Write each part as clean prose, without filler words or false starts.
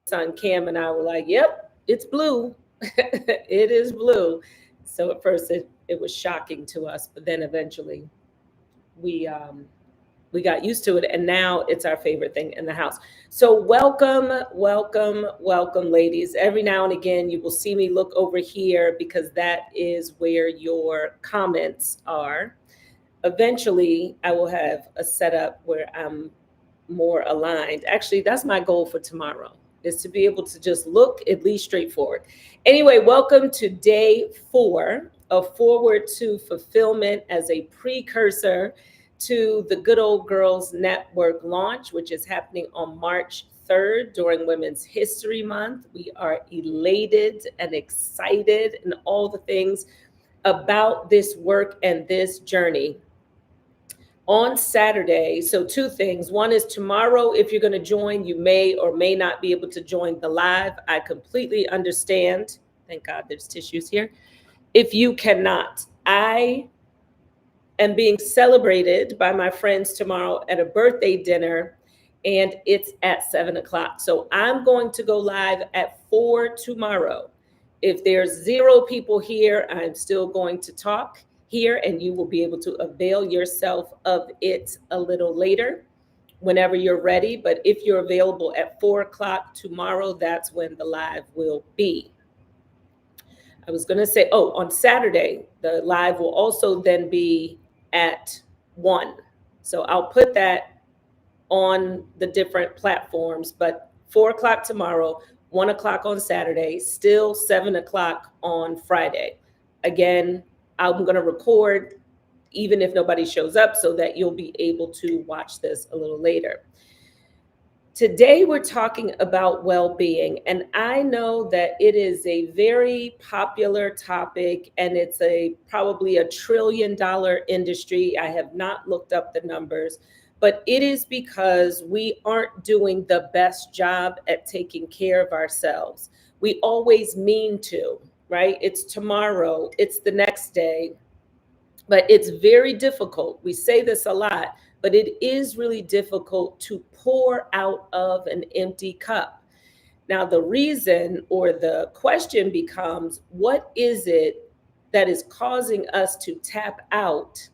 son Cam and I were like, yep, it's blue. It is blue. So at first it was shocking to us, but then eventually we we got used to it, and now it's our favorite thing in the house. So welcome, welcome, welcome, ladies. Every now and again you will see me look over here because that is where your comments are. Eventually I will have a setup where I'm more aligned. Actually, that's my goal for tomorrow, is to be able to just look at least straightforward. Anyway, welcome to day 4 of Forward to Fulfillment as a precursor to the Good Old Girls Network launch, which is happening on March 3rd during Women's History Month. We are elated and excited and all the things about this work and this journey. On Saturday, so two things. One is tomorrow, if you're going to join, you may or may not be able to join the live. I completely understand. Thank God there's tissues here. If you cannot, I am being celebrated by my friends tomorrow at a birthday dinner, and it's at 7 o'clock. So I'm going to go live at 4 tomorrow. If there's 0 people here, I'm still going to talk here, and you will be able to avail yourself of it a little later whenever you're ready. But if you're available at 4 o'clock tomorrow, that's when the live will be. I was going to say, on Saturday, the live will also then be at 1. So I'll put that on the different platforms, but 4 o'clock tomorrow, 1 o'clock on Saturday, still 7 o'clock on Friday. Again, I'm going to record even if nobody shows up so that you'll be able to watch this a little later. Today, we're talking about well-being, and I know that it is a very popular topic, and it's probably $1 trillion industry. I have not looked up the numbers, but it is because we aren't doing the best job at taking care of ourselves. We always mean to, right? It's tomorrow, it's the next day, but it's very difficult. We say this a lot, but it is really difficult to pour out of an empty cup. Now, the reason or the question becomes, what is it that is causing us to tap out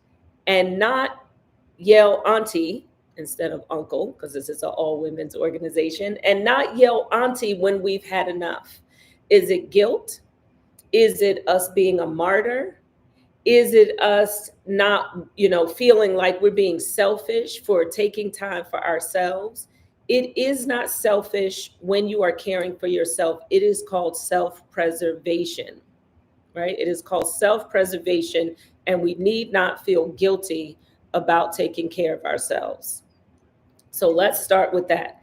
and not yell auntie instead of uncle, because this is an all women's organization, and not yell auntie when we've had enough? Is it guilt? Is it us being a martyr? Is it us not, feeling like we're being selfish for taking time for ourselves? It is not selfish when you are caring for yourself. It is called self-preservation, right? It is called self-preservation, and we need not feel guilty about taking care of ourselves. So let's start with that.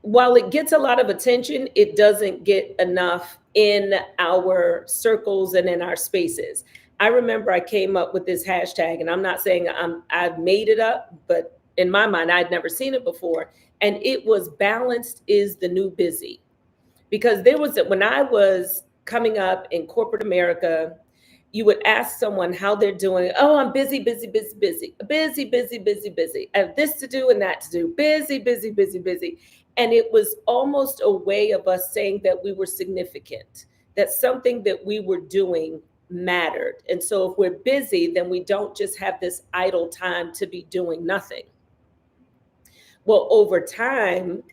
While it gets a lot of attention, it doesn't get enough in our circles and in our spaces. I remember I came up with this hashtag, and I'm not saying I've made it up, but in my mind, I'd never seen it before. And it was balanced is the new busy. Because when I was coming up in corporate America, you would ask someone how they're doing. Oh, I'm busy, busy, busy, busy, busy, busy, busy, busy. I have this to do and that to do. Busy, busy, busy, busy. And it was almost a way of us saying that we were significant, that something that we were doing mattered. And so if we're busy, then we don't just have this idle time to be doing nothing. Well, over time,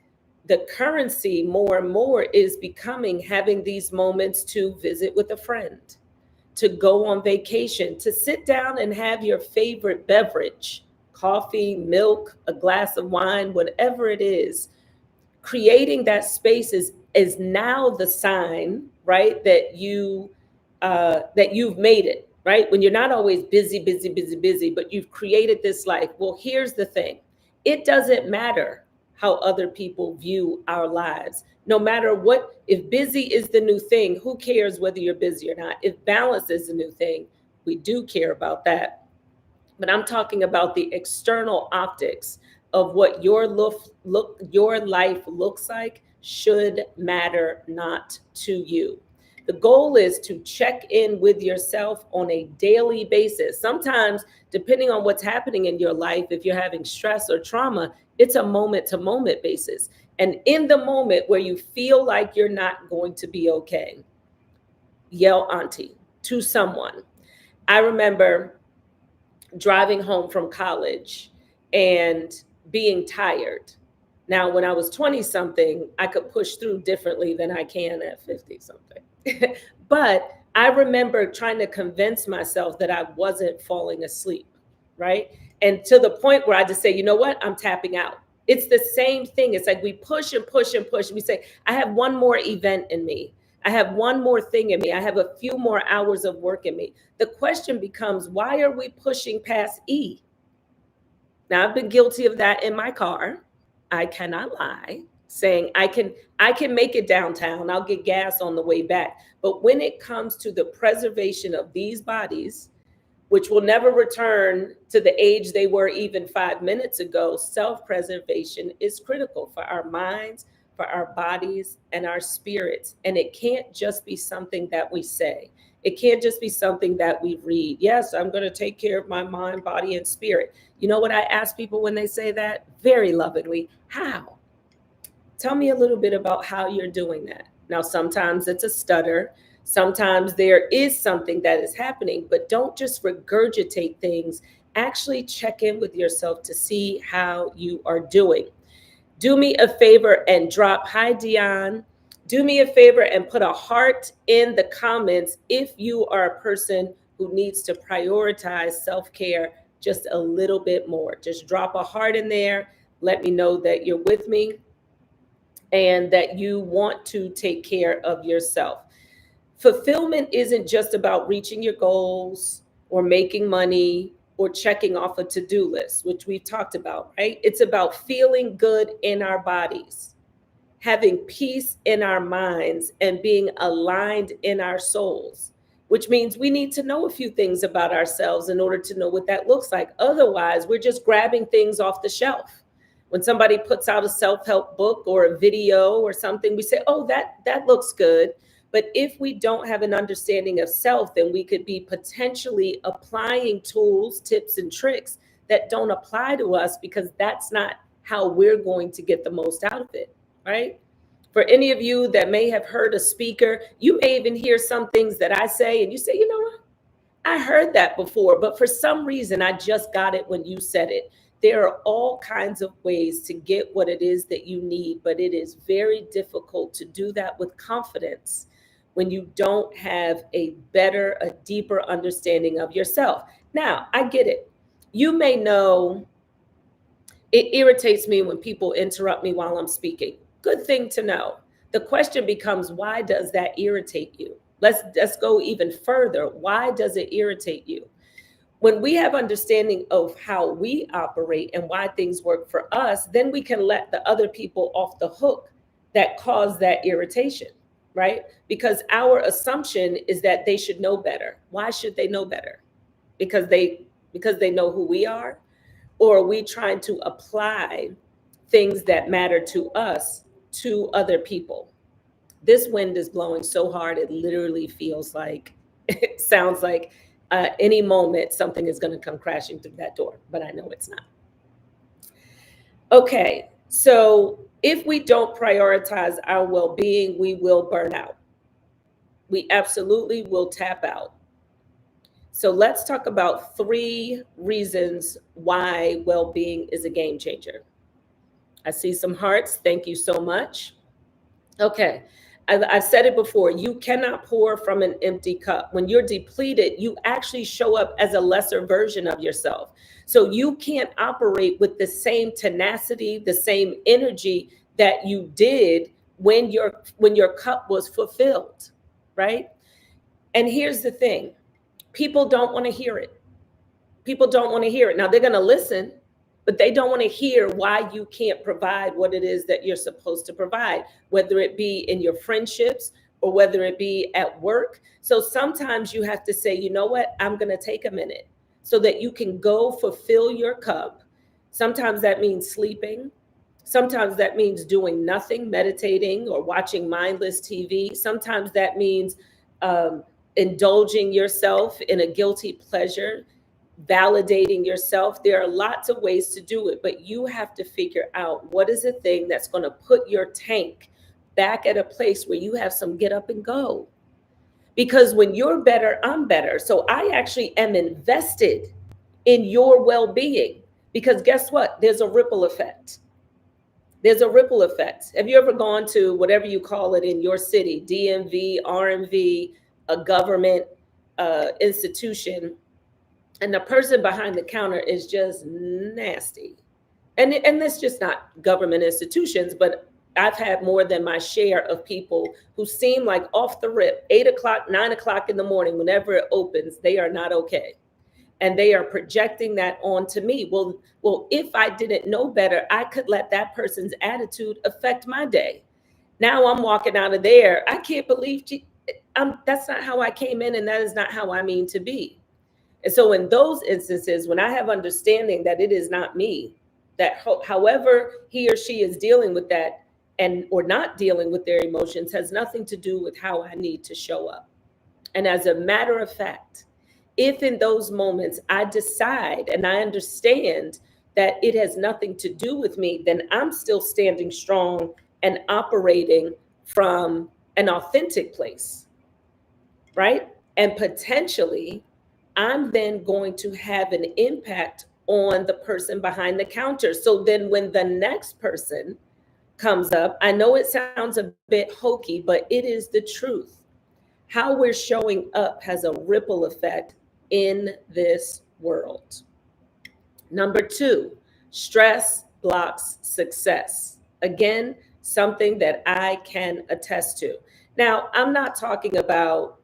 the currency more and more is becoming having these moments to visit with a friend, to go on vacation, to sit down and have your favorite beverage, coffee, milk, a glass of wine, whatever it is. Creating that space is now the sign, right, that you've made it, right? When you're not always busy, busy, busy, busy, but you've created this life. Well, here's the thing. It doesn't matter how other people view our lives. No matter what, if busy is the new thing, who cares whether you're busy or not? If balance is the new thing, we do care about that. But I'm talking about the external optics of what your life looks like should matter not to you. The goal is to check in with yourself on a daily basis. Sometimes, depending on what's happening in your life, if you're having stress or trauma, it's a moment to moment basis. And in the moment where you feel like you're not going to be okay, yell auntie to someone. I remember driving home from college and being tired. Now, when I was 20 something, I could push through differently than I can at 50 something. But I remember trying to convince myself that I wasn't falling asleep, right? And to the point where I just say, you know what? I'm tapping out. It's the same thing. It's like we push and push and push. We say, I have one more event in me. I have one more thing in me. I have a few more hours of work in me. The question becomes, why are we pushing past E? Now, I've been guilty of that in my car. I cannot lie, saying I can make it downtown. I'll get gas on the way back. But when it comes to the preservation of these bodies, which will never return to the age they were even 5 minutes ago, self-preservation is critical for our minds, for our bodies, and our spirits. And it can't just be something that we say. It can't just be something that we read. Yes, I'm going to take care of my mind, body, and spirit. You know what I ask people when they say that? Very lovingly, how? Tell me a little bit about how you're doing that. Now, sometimes it's a stutter. Sometimes there is something that is happening, but don't just regurgitate things. Actually check in with yourself to see how you are doing. Do me a favor and drop, hi, Dion. Do me a favor and put a heart in the comments if you are a person who needs to prioritize self-care just a little bit more. Just drop a heart in there. Let me know that you're with me and that you want to take care of yourself. Fulfillment isn't just about reaching your goals or making money or checking off a to-do list, which we've talked about, right? It's about feeling good in our bodies, having peace in our minds, and being aligned in our souls, which means we need to know a few things about ourselves in order to know what that looks like. Otherwise, we're just grabbing things off the shelf. When somebody puts out a self-help book or a video or something, we say, oh, that looks good. But if we don't have an understanding of self, then we could be potentially applying tools, tips, and tricks that don't apply to us because that's not how we're going to get the most out of it, right? For any of you that may have heard a speaker, you may even hear some things that I say and you say, you know what? I heard that before, but for some reason, I just got it when you said it. There are all kinds of ways to get what it is that you need, but it is very difficult to do that with confidence when you don't have a better, a deeper understanding of yourself. Now, I get it. You may know it irritates me when people interrupt me while I'm speaking. Good thing to know. The question becomes, why does that irritate you? Let's go even further. Why does it irritate you? When we have understanding of how we operate and why things work for us, then we can let the other people off the hook that cause that irritation, right? Because our assumption is that they should know better. Why should they know better? Because they know who we are? Or are we trying to apply things that matter to us to other people? This wind is blowing so hard, it literally feels like, it sounds like any moment something is going to come crashing through that door, but I know it's not. Okay, so if we don't prioritize our well-being, we will burn out. We absolutely will tap out. So let's talk about 3 reasons why well-being is a game changer. I see some hearts. Thank you so much. Okay. I've said it before, you cannot pour from an empty cup. When you're depleted, you actually show up as a lesser version of yourself. So you can't operate with the same tenacity, the same energy that you did when your cup was fulfilled, right? And here's the thing. People don't want to hear it. People don't want to hear it. Now they're going to listen, but they don't want to hear why you can't provide what it is that you're supposed to provide, whether it be in your friendships or whether it be at work. So sometimes you have to say, you know what, I'm going to take a minute so that you can go fulfill your cup. Sometimes that means sleeping. Sometimes that means doing nothing, meditating or watching mindless TV. Sometimes that means um, indulging yourself in a guilty pleasure, validating yourself. There are lots of ways to do it, but you have to figure out what is the thing that's going to put your tank back at a place where you have some get up and go. Because when you're better, I'm better. So I actually am invested in your well being because guess what? There's a ripple effect. There's a ripple effect. Have you ever gone to whatever you call it in your city, DMV, RMV, a government institution, and the person behind the counter is just nasty? And that's just not government institutions, but I've had more than my share of people who seem like off the rip, 8 o'clock, 9 o'clock in the morning, whenever it opens, they are not okay. And they are projecting that onto me. Well, if I didn't know better, I could let that person's attitude affect my day. Now I'm walking out of there. I can't believe that's not how I came in, and that is not how I mean to be. And so in those instances, when I have understanding that it is not me, that however he or she is dealing with that and or not dealing with their emotions has nothing to do with how I need to show up. And as a matter of fact, if in those moments I decide and I understand that it has nothing to do with me, then I'm still standing strong and operating from an authentic place, right? And potentially, I'm then going to have an impact on the person behind the counter. So then when the next person comes up, I know it sounds a bit hokey, but it is the truth. How we're showing up has a ripple effect in this world. Number 2, stress blocks success. Again, something that I can attest to. Now, I'm not talking about,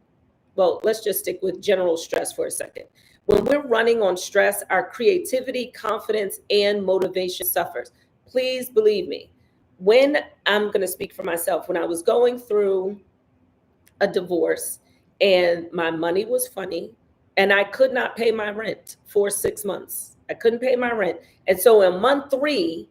well, let's just stick with general stress for a second. When we're running on stress, our creativity, confidence, and motivation suffers. Please believe me. When I'm going to speak for myself, when I was going through a divorce and my money was funny and I could not pay my rent for 6 months. I couldn't pay my rent. And so in month 3,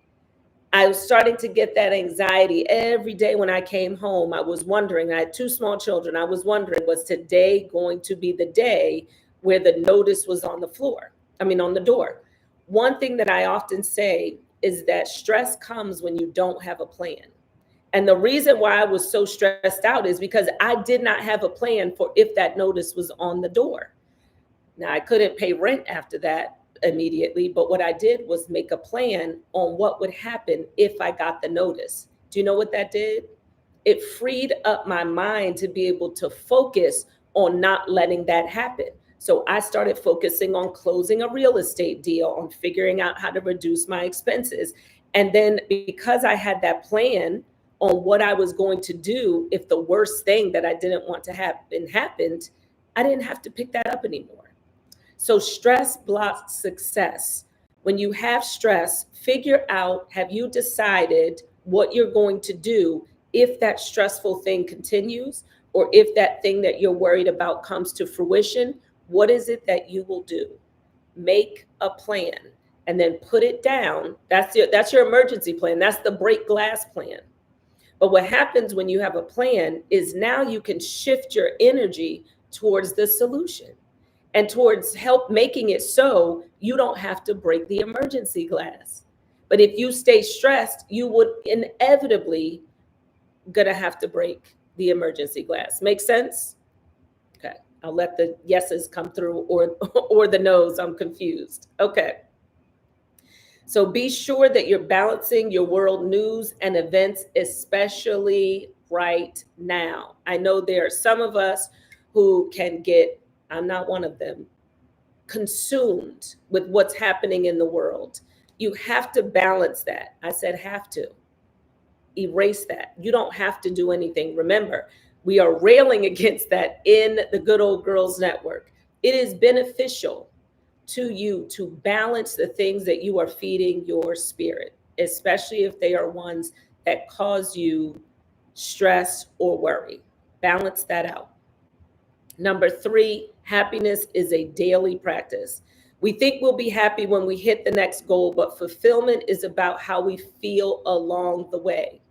I was starting to get that anxiety every day when I came home. I was wondering, I had 2 small children. I was wondering, was today going to be the day where the notice was on the floor? On the door. One thing that I often say is that stress comes when you don't have a plan. And the reason why I was so stressed out is because I did not have a plan for if that notice was on the door. Now, I couldn't pay rent after that immediately, but what I did was make a plan on what would happen if I got the notice. Do you know what that did? It freed up my mind to be able to focus on not letting that happen. So I started focusing on closing a real estate deal, on figuring out how to reduce my expenses. And then because I had that plan on what I was going to do if the worst thing that I didn't want to happen happened, I didn't have to pick that up anymore. So stress blocks success. When you have stress, figure out, have you decided what you're going to do if that stressful thing continues, or if that thing that you're worried about comes to fruition? What is it that you will do? Make a plan and then put it down. That's your emergency plan. That's the break glass plan. But what happens when you have a plan is now you can shift your energy towards the solution and towards help making it so you don't have to break the emergency glass. But if you stay stressed, you would inevitably gonna have to break the emergency glass. Make sense? Okay, I'll let the yeses come through or the no's. I'm confused. Okay. So be sure that you're balancing your world news and events, especially right now. I know there are some of us who can get, I'm not one of them, consumed with what's happening in the world. You have to balance that. I said have to. Erase that. You don't have to do anything. Remember, we are railing against that in the Good Old Girls Network. It is beneficial to you to balance the things that you are feeding your spirit, especially if they are ones that cause you stress or worry. Balance that out. Number 3, happiness is a daily practice. We think we'll be happy when we hit the next goal, but fulfillment is about how we feel along the way.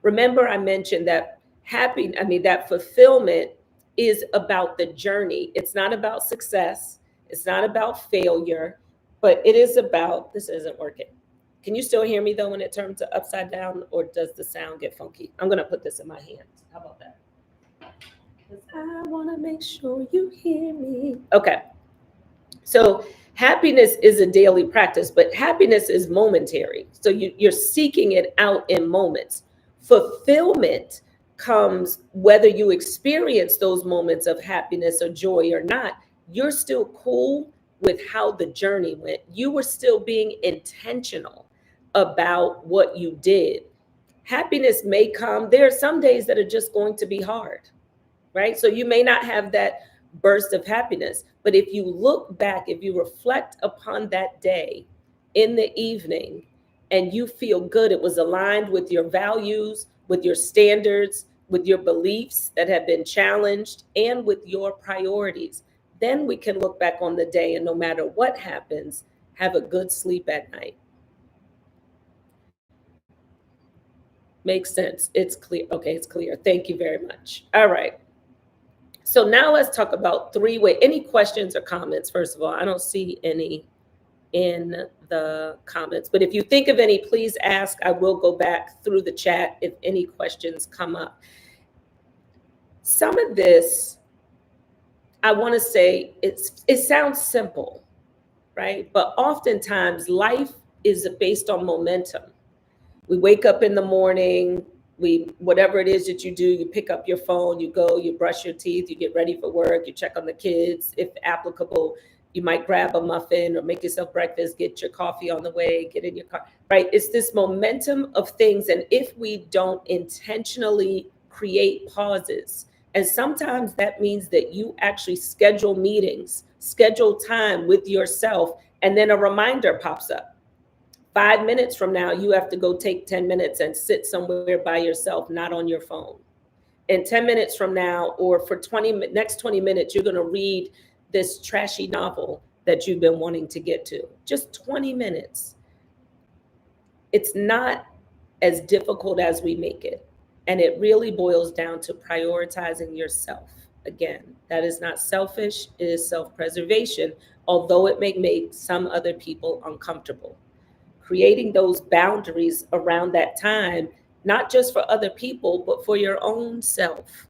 Remember, I mentioned that that fulfillment is about the journey. It's not about success. It's not about failure, but it is about, this isn't working. Can you still hear me though when it turns to upside down, or does the sound get funky? I'm going to put this in my hands. How about that? 'Cause I want to make sure you hear me. Okay. So happiness is a daily practice, but happiness is momentary. So you're seeking it out in moments. Fulfillment comes whether you experience those moments of happiness or joy or not, you're still cool with how the journey went. You were still being intentional about what you did. Happiness may come. There are some days that are just going to be hard, right? So you may not have that burst of happiness, but if you look back, if you reflect upon that day in the evening and you feel good, it was aligned with your values, with your standards, with your beliefs that have been challenged, and with your priorities, then we can look back on the day and no matter what happens, have a good sleep at night. Makes sense. It's clear. Okay, it's clear. Thank you very much. All right. So now let's talk about three-way. Any questions or comments? First of all, I don't see any in the comments, but if you think of any, please ask. I will go back through the chat if any questions come up. Some of this, I want to say, it sounds simple, right? But oftentimes life is based on momentum. We wake up in the morning, whatever it is that you do, you pick up your phone, you go, you brush your teeth, you get ready for work, you check on the kids. If applicable, you might grab a muffin or make yourself breakfast, get your coffee on the way, get in your car, right? It's this momentum of things. And if we don't intentionally create pauses, and sometimes that means that you actually schedule meetings, schedule time with yourself, and then a reminder pops up. 5 minutes from now, you have to go take 10 minutes and sit somewhere by yourself, not on your phone. And 10 minutes from now, or for next 20 minutes, you're going to read this trashy novel that you've been wanting to get to. Just 20 minutes. It's not as difficult as we make it. And it really boils down to prioritizing yourself. Again, that is not selfish, it is self-preservation, although it may make some other people uncomfortable. Creating those boundaries around that time, not just for other people, but for your own self.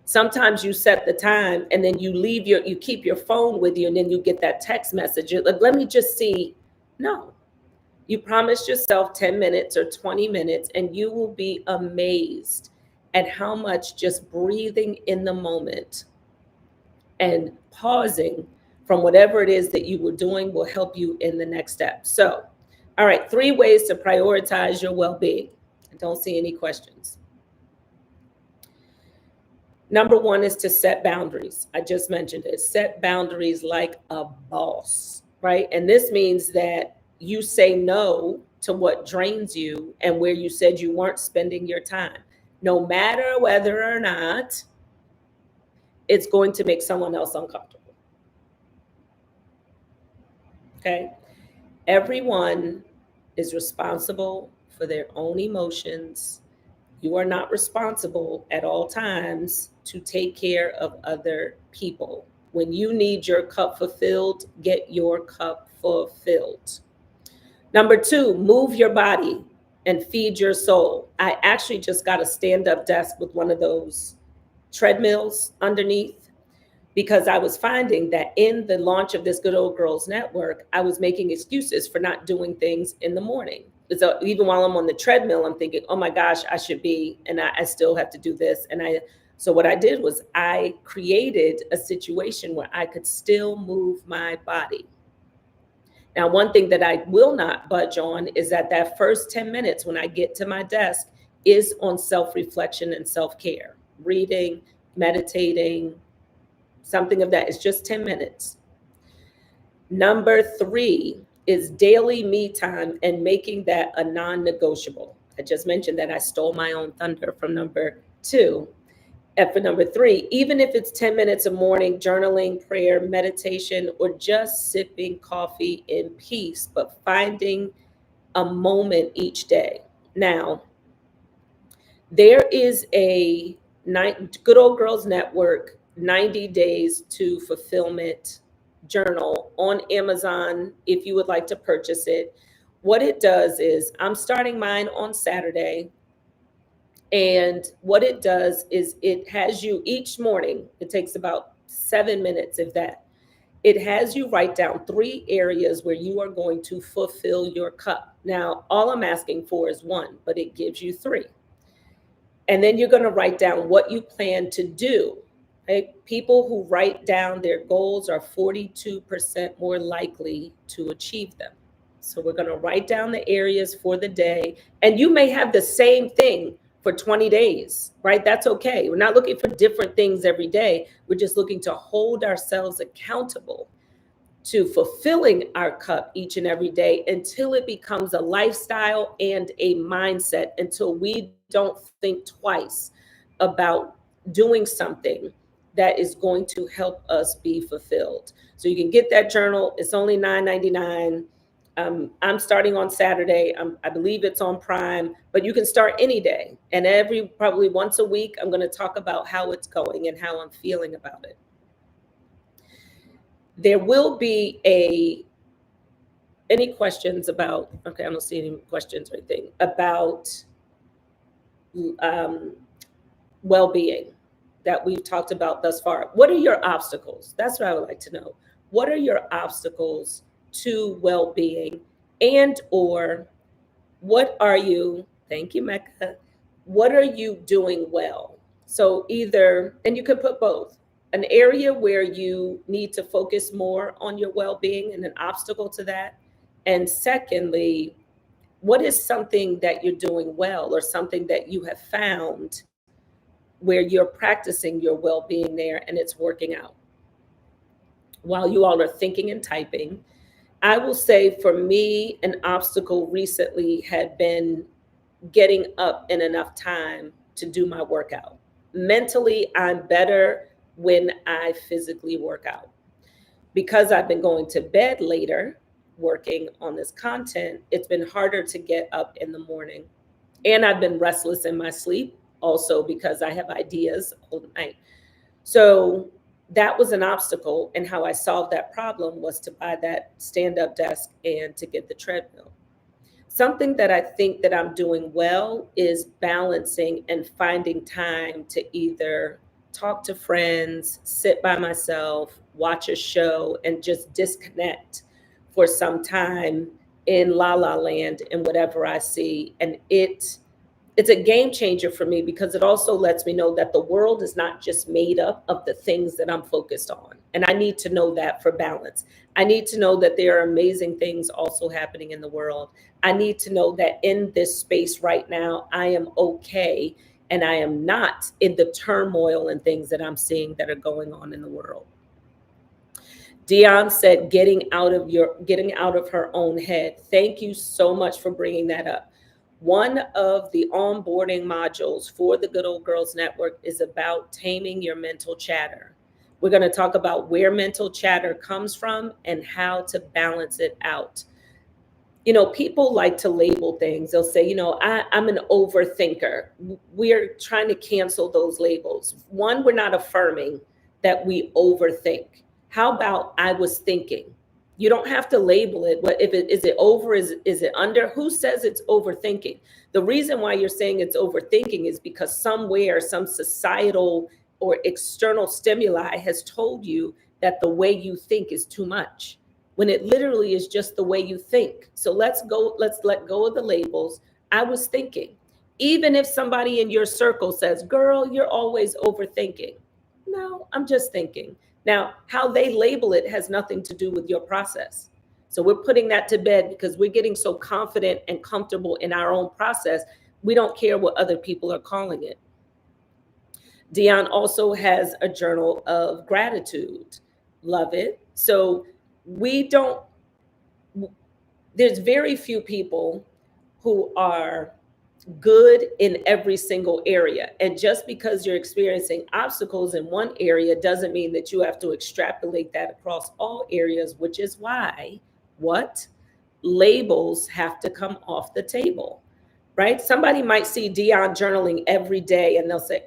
Sometimes you set the time and then you keep your phone with you, and then you get that text message. You're like, let me just see. No, you promised yourself 10 minutes or 20 minutes, and you will be amazed at how much just breathing in the moment and pausing from whatever it is that you were doing will help you in the next step. So, all right, 3 ways to prioritize your well-being. I don't see any questions. Number 1 is to set boundaries. I just mentioned it. Set boundaries like a boss, right? And this means that you say no to what drains you and where you said you weren't spending your time, no matter whether or not it's going to make someone else uncomfortable. Okay? Everyone is responsible for their own emotions. You are not responsible at all times to take care of other people. When you need your cup fulfilled, get your cup fulfilled. Number 2, move your body and feed your soul. I actually just got a stand-up desk with one of those treadmills underneath, because I was finding that in the launch of this Good Old Girls Network, I was making excuses for not doing things in the morning. So even while I'm on the treadmill, I'm thinking, oh my gosh, I should be, and I still have to do this. So what I did was I created a situation where I could still move my body. Now, one thing that I will not budge on is that first 10 minutes when I get to my desk is on self-reflection and self-care, reading, meditating, something of that. It's just 10 minutes. Number 3 is daily me time and making that a non-negotiable. I just mentioned that I stole my own thunder from number 2. And for number 3, even if it's 10 minutes a morning, journaling, prayer, meditation, or just sipping coffee in peace, but finding a moment each day. Now, there is a Good Old Girls Network 90 Days to Fulfillment journal on Amazon if you would like to purchase it. What it does is, I'm starting mine on Saturday. And what it does is it has you each morning, it takes about 7 minutes, if that. It has you write down 3 areas where you are going to fulfill your cup. Now, all I'm asking for is one, but it gives you 3. And then you're going to write down what you plan to do. Right? People who write down their goals are 42% more likely to achieve them. So we're going to write down the areas for the day. And you may have the same thing for 20 days, right? That's okay. We're not looking for different things every day. We're just looking to hold ourselves accountable to fulfilling our cup each and every day until it becomes a lifestyle and a mindset, until we don't think twice about doing something that is going to help us be fulfilled. So you can get that journal. It's only $9.99. I'm starting on Saturday. I believe it's on Prime, but you can start any day. And probably once a week, I'm going to talk about how it's going and how I'm feeling about it. There will be any questions about, okay, I don't see any questions or anything about well-being that we've talked about thus far. What are your obstacles? That's what I would like to know. What are your obstacles to well-being? And or what are you, thank you, Mecca, what are you doing well? So either, and you could put both, an area where you need to focus more on your well-being and an obstacle to that. And secondly, what is something that you're doing well, or something that you have found where you're practicing your well-being there and it's working out? While you all are thinking and typing, I will say for me, an obstacle recently had been getting up in enough time to do my workout. Mentally, I'm better when I physically work out. Because I've been going to bed later working on this content, it's been harder to get up in the morning. And I've been restless in my sleep also because I have ideas all night. So that was an obstacle. And how I solved that problem was to buy that stand-up desk and to get the treadmill. Something that I think that I'm doing well is balancing and finding time to either talk to friends, sit by myself, watch a show, and just disconnect for some time in La La Land and whatever I see. And it's a game changer for me because it also lets me know that the world is not just made up of the things that I'm focused on. And I need to know that for balance. I need to know that there are amazing things also happening in the world. I need to know that in this space right now, I am okay. And I am not in the turmoil and things that I'm seeing that are going on in the world. Dion said, getting out of her own head. Thank you so much for bringing that up. One of the onboarding modules for the Good Old Girls Network is about taming your mental chatter. We're going to talk about where mental chatter comes from and how to balance it out. You know, people like to label things. They'll say, I'm an overthinker. We're trying to cancel those labels. One, we're not affirming that we overthink. How about I was thinking? You don't have to label it. What if it is it over? Is it under? Who says it's overthinking? The reason why you're saying it's overthinking is because somewhere, some societal or external stimuli has told you that the way you think is too much, when it literally is just the way you think. So let's let go of the labels. I was thinking. Even if somebody in your circle says, girl, you're always overthinking. No, I'm just thinking. Now, how they label it has nothing to do with your process. So we're putting that to bed because we're getting so confident and comfortable in our own process. We don't care what other people are calling it. Dion also has a journal of gratitude. Love it. So there's very few people who are good in every single area. And just because you're experiencing obstacles in one area doesn't mean that you have to extrapolate that across all areas, which is why labels have to come off the table, right? Somebody might see Dion journaling every day and they'll say,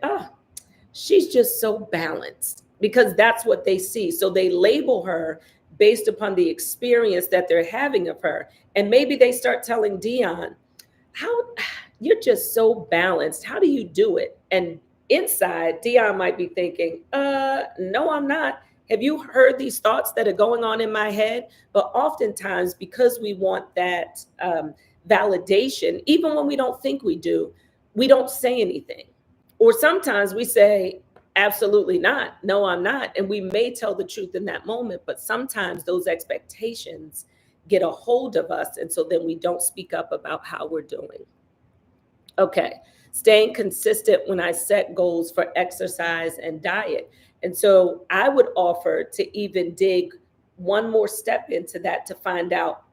she's just so balanced. because that's what they see. So they label her based upon the experience that they're having of her. And maybe they start telling Dion, how you're just so balanced. How do you do it? And inside, Dion might be thinking, no, I'm not. Have you heard these thoughts that are going on in my head? But oftentimes, because we want that validation, even when we don't think we do, we don't say anything. Or sometimes we say, absolutely not. No, I'm not. And we may tell the truth in that moment, but sometimes those expectations get a hold of us. And so then we don't speak up about how we're doing. Okay. Staying consistent when I set goals for exercise and diet. And so I would offer to even dig one more step into that to find out,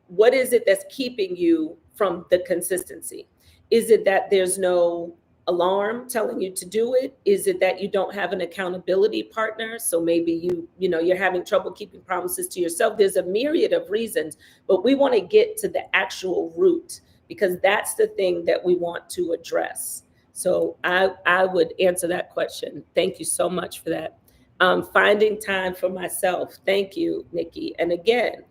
what is it that's keeping you from the consistency? Is it that there's no alarm telling you to do it? Is it that you don't have an accountability partner? So maybe you're having trouble keeping promises to yourself. There's a myriad of reasons, but we want to get to the actual root, because that's the thing that we want to address. So I would answer that question. Thank you so much for that. Finding time for myself. Thank you, Nikki. And again,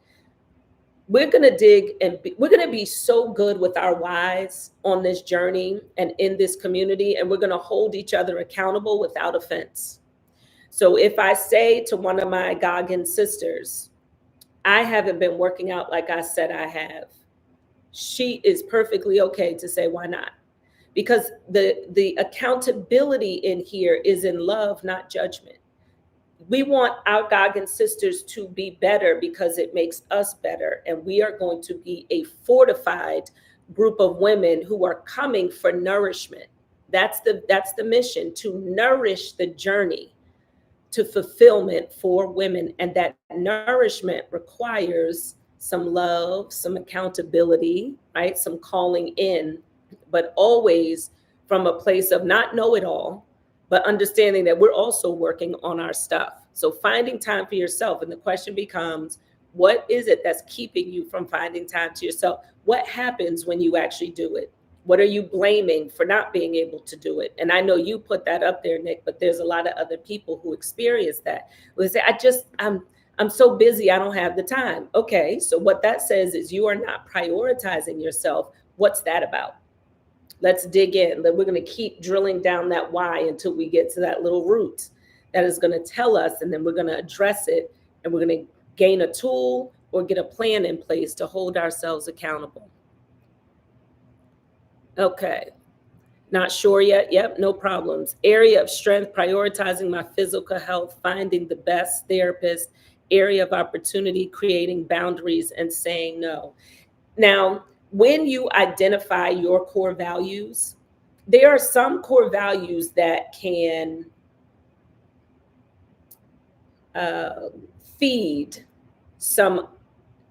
we're going to dig, and we're going to be so good with our whys on this journey and in this community, and we're going to hold each other accountable without offense. So if I say to one of my Goggins sisters, I haven't been working out like I said I have, she is perfectly okay to say, why not? Because the accountability in here is in love, not judgment. We want our Goggins sisters to be better because it makes us better. And we are going to be a fortified group of women who are coming for nourishment. That's the mission, to nourish the journey to fulfillment for women. And that nourishment requires some love, some accountability, right? Some calling in, but always from a place of not know-it-all, but understanding that we're also working on our stuff. So finding time for yourself. And the question becomes, what is it that's keeping you from finding time to yourself? What happens when you actually do it? What are you blaming for not being able to do it? And I know you put that up there, Nick, but there's a lot of other people who experience that. They say, I'm so busy, I don't have the time. Okay, so what that says is you are not prioritizing yourself. What's that about? Let's dig in. We're going to keep drilling down that why until we get to that little root that is going to tell us, and then we're going to address it, and we're going to gain a tool or get a plan in place to hold ourselves accountable. Okay. Not sure yet. Yep, no problems. Area of strength, prioritizing my physical health, finding the best therapist. Area of opportunity, creating boundaries and saying no. Now, when you identify your core values, there are some core values that can feed some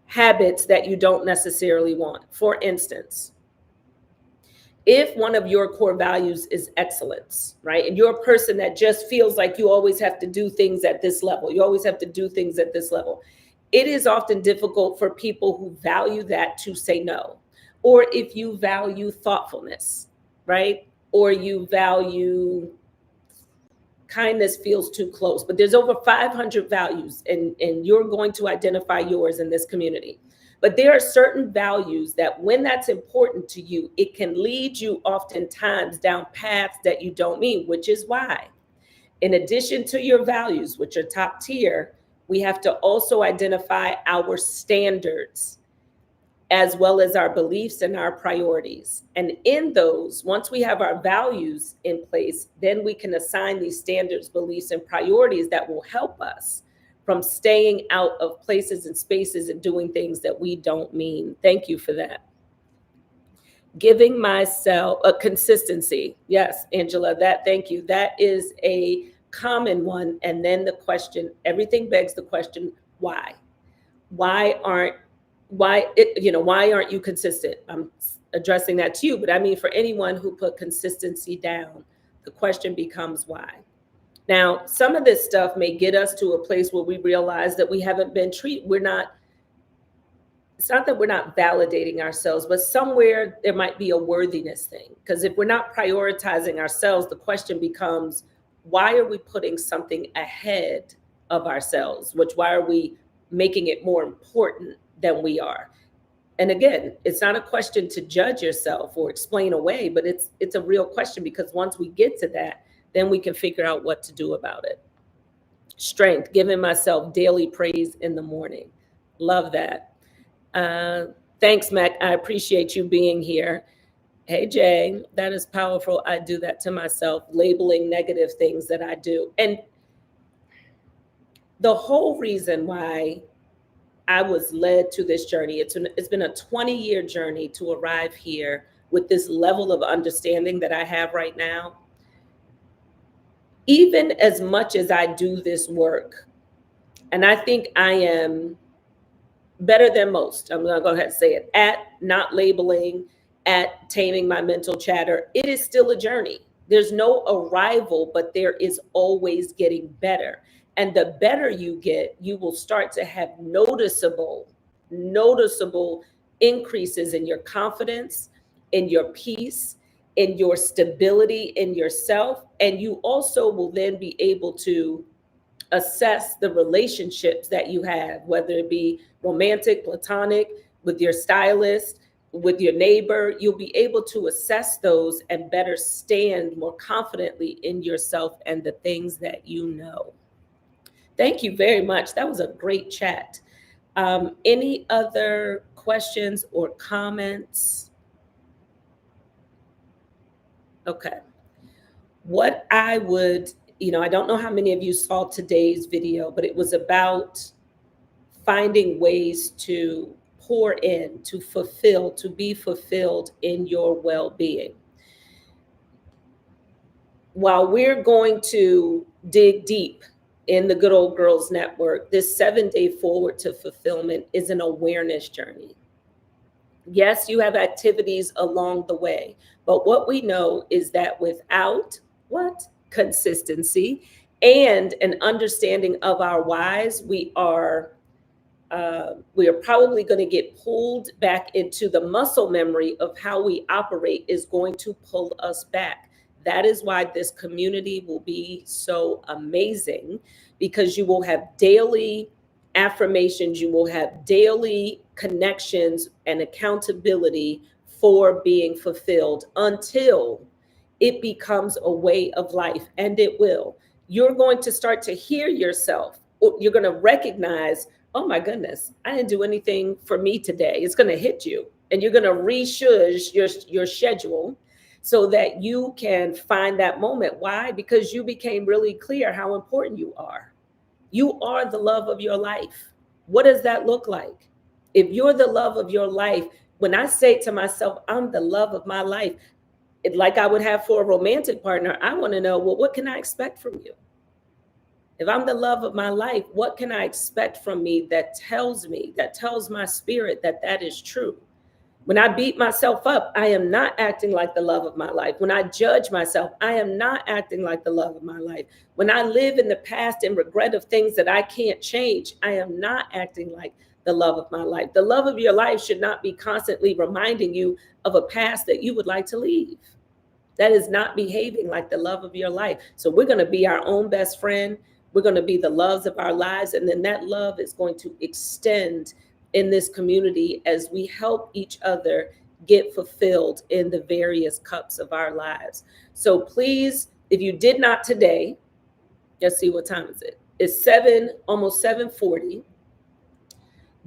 habits that you don't necessarily want. For instance, if one of your core values is excellence, right? And you're a person that just feels like you always have to do things at this level. You always have to do things at this level. It is often difficult for people who value that to say no. Or if you value thoughtfulness, right? Or you value kindness, feels too close. But there's over 500 values, and you're going to identify yours in this community. But there are certain values that when that's important to you, it can lead you oftentimes down paths that you don't mean, which is why, in addition to your values, which are top tier, we have to also identify our standards as well as our beliefs and our priorities. And in those, once we have our values in place, then we can assign these standards, beliefs, and priorities that will help us from staying out of places and spaces and doing things that we don't mean. Thank you for that. Giving myself a consistency. Yes, Angela, thank you. That is a common one. And then the question, everything begs the question, why? Why aren't you consistent? I'm addressing that to you, but I mean, for anyone who put consistency down, the question becomes why. Now, some of this stuff may get us to a place where we realize that we haven't been treated. It's not that we're not validating ourselves, but somewhere there might be a worthiness thing. Because if we're not prioritizing ourselves, the question becomes, why are we putting something ahead of ourselves? Why are we making it more important than we are? And again, it's not a question to judge yourself or explain away, but it's a real question, because once we get to that, then we can figure out what to do about it. Strength, giving myself daily praise in the morning. Love that. Thanks, Mac. I appreciate you being here. Hey, Jay, that is powerful. I do that to myself, labeling negative things that I do. And the whole reason why I was led to this journey, it's been a 20-year journey to arrive here with this level of understanding that I have right now. Even as much as I do this work, and I think I am better than most, I'm going to go ahead and say it, at not labeling, at taming my mental chatter, it is still a journey. There's no arrival, but there is always getting better. And the better you get, you will start to have noticeable increases in your confidence, in your peace, in your stability in yourself. And you also will then be able to assess the relationships that you have, whether it be romantic, platonic, with your stylist, with your neighbor. You'll be able to assess those and better stand more confidently in yourself and the things that you know. Thank you very much. That was a great chat. Any other questions or comments? Okay. What I would, I don't know how many of you saw today's video, but it was about finding ways to pour in, to fulfill, to be fulfilled in your well-being. While we're going to dig deep in the Good Old Girls Network, this 7-day forward to fulfillment is an awareness journey. Yes, you have activities along the way, but what we know is that without consistency and an understanding of our whys, we are probably going to get pulled back into the muscle memory of how we operate is going to pull us back. That is why this community will be so amazing, because you will have daily affirmations, you will have daily connections and accountability for being fulfilled until it becomes a way of life, and it will. You're going to start to hear yourself. You're going to recognize, oh my goodness, I didn't do anything for me today. It's going to hit you, and you're going to reshush your schedule so that you can find that moment. Why? Because you became really clear how important you are. You are the love of your life. What does that look like? If you're the love of your life, when I say to myself, I'm the love of my life, like I would have for a romantic partner, I want to know, well, what can I expect from you? If I'm the love of my life, what can I expect from me that tells my spirit that that is true? When I beat myself up, I am not acting like the love of my life. When I judge myself, I am not acting like the love of my life. When I live in the past and regret of things that I can't change, I am not acting like the love of my life. The love of your life should not be constantly reminding you of a past that you would like to leave. That is not behaving like the love of your life. So we're going to be our own best friend. We're going to be the loves of our lives. And then that love is going to extend in this community as we help each other get fulfilled in the various cups of our lives. So please, if you did not today, let's see, what time is it? It's almost 7:40.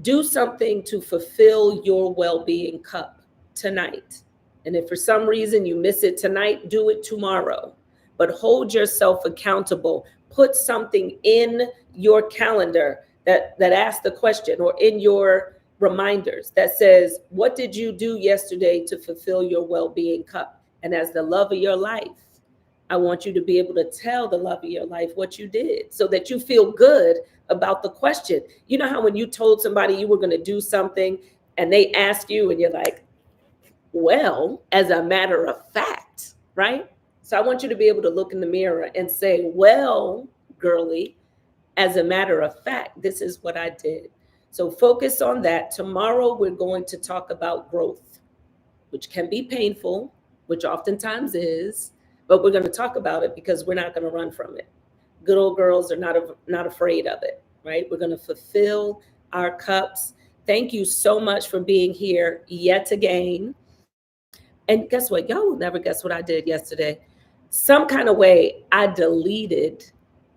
Do something to fulfill your well-being cup tonight. And if for some reason you miss it tonight, do it tomorrow. But hold yourself accountable. Put something in your calendar that asks the question, or in your reminders that says, what did you do yesterday to fulfill your well-being cup? And as the love of your life, I want you to be able to tell the love of your life what you did, so that you feel good about the question. You know how when you told somebody you were going to do something and they ask you and you're like, well, as a matter of fact, right? So I want you to be able to look in the mirror and say, well, girly, as a matter of fact, this is what I did. So focus on that. Tomorrow, we're going to talk about growth, which can be painful, which oftentimes is, but we're going to talk about it because we're not going to run from it. Good old girls are not afraid of it, right? We're going to fulfill our cups. Thank you so much for being here yet again. And guess what? Y'all will never guess what I did yesterday. Some kind of way, I deleted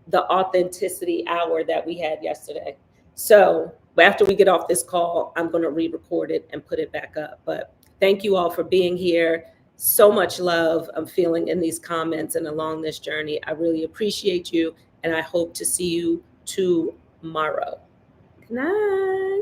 the authenticity hour that we had yesterday. So after we get off this call, I'm going to re record it and put it back up. But thank you all for being here. So much love I'm feeling in these comments and along this journey. I really appreciate you. And I hope to see you tomorrow. Good night.